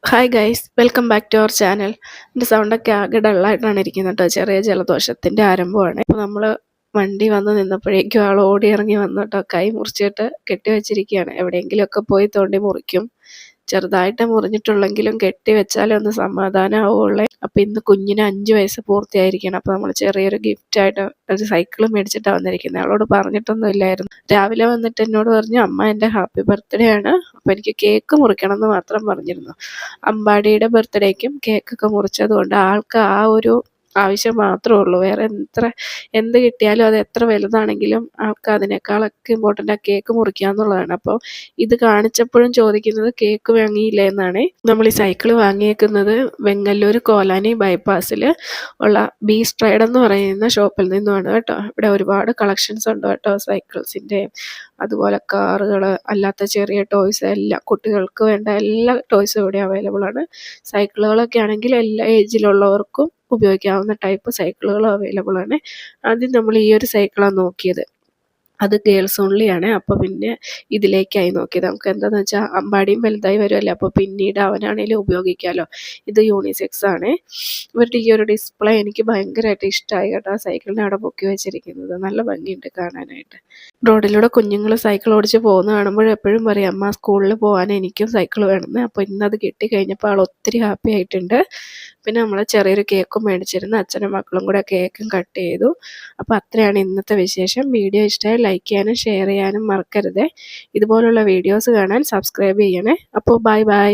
Hi guys, welcome back to our channel. എൻ്റെ സൗണ്ടൊക്കെ ആകെ ഡള്ളായിട്ടാണ് ഇരിക്കുന്നത് കേട്ടോ. ചെറിയ ജലദോഷത്തിൻ്റെ ആരംഭമാണ്. ഇപ്പോൾ നമ്മൾ വണ്ടി വന്ന് നിന്നപ്പോഴേക്കും ആൾ ഓടി ഇറങ്ങി വന്നു കേട്ടോ. കൈ മുറിച്ചിട്ട് കെട്ടി വെച്ചിരിക്കുകയാണ്. എവിടെയെങ്കിലുമൊക്കെ പോയി തോണ്ടി മുറിക്കും. ചെറുതായിട്ട് മുറിഞ്ഞിട്ടുള്ളെങ്കിലും കെട്ടി വെച്ചാലേ ഒന്ന് സമാധാനമാവുള്ളേ. അപ്പം ഇന്ന് കുഞ്ഞിന് 5 വയസ്സ് പൂർത്തിയായിരിക്കണം. അപ്പോൾ നമ്മൾ ചെറിയൊരു ഗിഫ്റ്റായിട്ട് ഒരു സൈക്കിൾ മേടിച്ചിട്ടാണ് വന്നിരിക്കുന്നത്. അവളോട് പറഞ്ഞിട്ടൊന്നും ഇല്ലായിരുന്നു. രാവിലെ വന്നിട്ട് എന്നോട് പറഞ്ഞു, അമ്മ എൻ്റെ ഹാപ്പി ബർത്ത്ഡേ ആണ്, അപ്പോൾ എനിക്ക് കേക്ക് മുറിക്കണം എന്ന് മാത്രം പറഞ്ഞിരുന്നു. അമ്പാടിയുടെ ബർത്ത്ഡേക്കും കേക്കൊക്കെ മുറിച്ചത് കൊണ്ട് ആൾക്ക് ആ ഒരു ആവശ്യം മാത്രമേ ഉള്ളൂ. വേറെ എന്ത് കിട്ടിയാലും അത് എത്ര വലുതാണെങ്കിലും ആൾക്ക് അതിനേക്കാളൊക്കെ ഇമ്പോർട്ടൻ്റ് ആ കേക്ക് മുറിക്കുക എന്നുള്ളതാണ്. അപ്പോൾ ഇത് കാണിച്ചപ്പോഴും ചോദിക്കുന്നത് കേക്ക് വാങ്ങിയില്ലേ എന്നാണ്. നമ്മൾ ഈ സൈക്കിൾ വാങ്ങിയേക്കുന്നത് വെങ്ങല്ലൂർ കോലാനി ബൈപ്പാസിൽ ഉള്ള ബി സ്ട്രൈഡ് എന്ന് പറയുന്ന ഷോപ്പിൽ നിന്നുമാണ് കേട്ടോ. ഇവിടെ ഒരുപാട് കളക്ഷൻസ് ഉണ്ട് കേട്ടോ, സൈക്കിൾസിൻ്റെയും അതുപോലെ കാറുകൾ, അല്ലാത്ത ചെറിയ ടോയ്സ്, എല്ലാം കുട്ടികൾക്ക് വേണ്ട എല്ലാ ടോയ്സും ഇവിടെ അവൈലബിൾ ആണ്. സൈക്കിളുകളൊക്കെ ആണെങ്കിൽ എല്ലാ ഏജിലുള്ളവർക്കും ഉപയോഗിക്കാവുന്ന ടൈപ്പ് സൈക്കിളുകളും അവൈലബിൾ ആണ്. ആദ്യം നമ്മൾ ഈ ഒരു സൈക്കിളാണ് നോക്കിയത്. അത് ഗേൾസ് ഓൺലി ആണ്. അപ്പോൾ പിന്നെ ഇതിലേക്കായി നോക്കിയത്. നമുക്ക് എന്താണെന്ന് വെച്ചാൽ അമ്പാടിയും വലുതായി വരുമല്ലേ, അപ്പോൾ പിന്നീട് അവനാണേലും ഉപയോഗിക്കാമല്ലോ. ഇത് യൂണിസെക്സ് ആണ്. ഇവരുടെ ഈ ഒരു ഡിസ്പ്ലേ എനിക്ക് ഭയങ്കരമായിട്ട് ഇഷ്ടമായി കേട്ടോ. ആ സൈക്കിളിനെ അവിടെ പൊക്കി വെച്ചിരിക്കുന്നത് നല്ല ഭംഗിയുണ്ട് കാണാനായിട്ട്. റോഡിലൂടെ കുഞ്ഞുങ്ങൾ സൈക്കിൾ ഓടിച്ച് പോകുന്ന കാണുമ്പോൾ എപ്പോഴും പറയും, അമ്മ സ്കൂളിൽ പോകാൻ എനിക്കും സൈക്കിൾ വേണമെന്ന്. അപ്പോൾ ഇന്നത് കിട്ടി കഴിഞ്ഞപ്പോൾ ആൾ ഒത്തിരി ഹാപ്പി ആയിട്ടുണ്ട്. പിന്നെ നമ്മൾ ചെറിയൊരു കേക്കും മേടിച്ചിരുന്നു. അച്ഛനും മക്കളും കൂടെ കേക്കും കട്ട് ചെയ്തു. അപ്പോൾ അത്രയാണ് ഇന്നത്തെ വിശേഷം. വീഡിയോ ഇഷ്ടമായി ലൈക്ക് ചെയ്യാനും ഷെയർ ചെയ്യാനും മറക്കരുത്. ഇതുപോലുള്ള വീഡിയോസ് കാണാൻ സബ്സ്ക്രൈബ് ചെയ്യണേ. അപ്പോൾ ബൈ ബൈ.